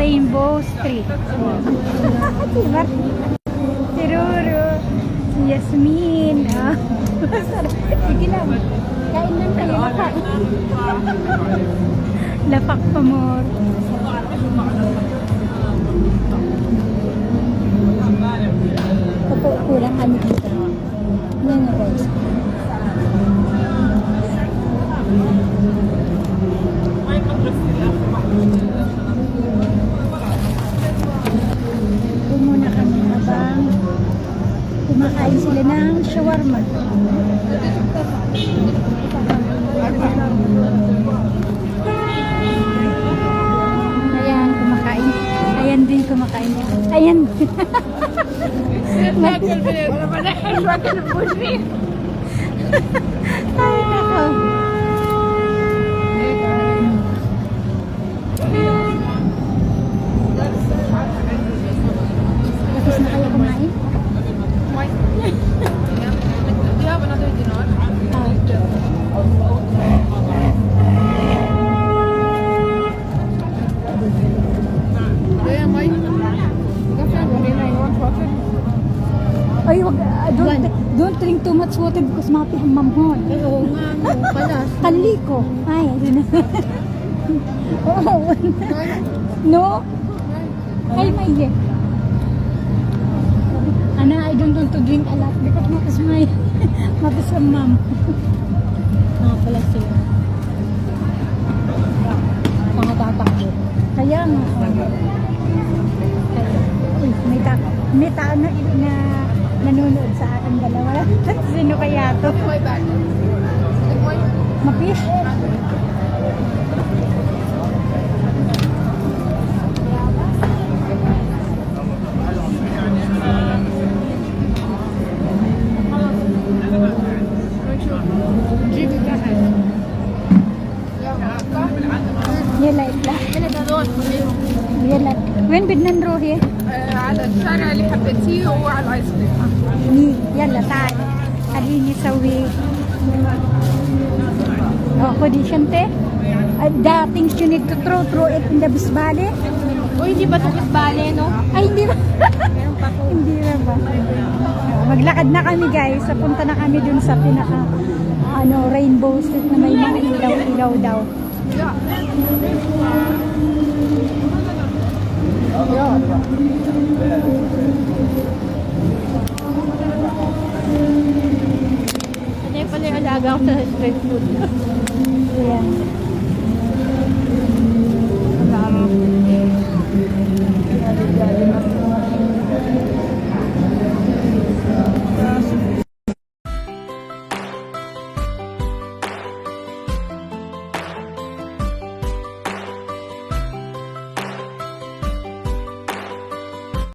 Rainbow Street. Diba? Si Ruru, si Yasmin. Sige lang. Kain lang kayo. Lapak. Lapak pa more. Kulang kami dito. Yan na guys. Muna kami habang kumakain sila ng shawarma. Ayan, kumakain. Ayan din kumakain. Ayan. Ay, nako. Tapos na kayo kumain? Do you have another dinner? Ay, wag, don't drink too much water because mapi ang mamhon. Oo nga, pala. Kali ko. Ay, ayun na. Oo. No? Ay, may Ana, I don't want to drink a lot because mapis ang mom. Pala sila. Mga tatakbo. Kaya nga. Uy, may tao na nanonood sa akin dalawa. Sino kaya to? Mapis? يلا اطلع يلا وين بدنا نروح هيك؟ على الشارع اللي حبيتيه وهو على الايس كريم. يلا تعال خليني اسوي خدي شنطه the things you need to throw it in the bisbale. Uy, hindi ba ito bisbale, no? Ay, hindi ba? Hindi na ba? Maglakad na kami guys. Punta na kami dun sa pinaka Rainbow Street na may mga ilaw-ilaw daw. Yeah.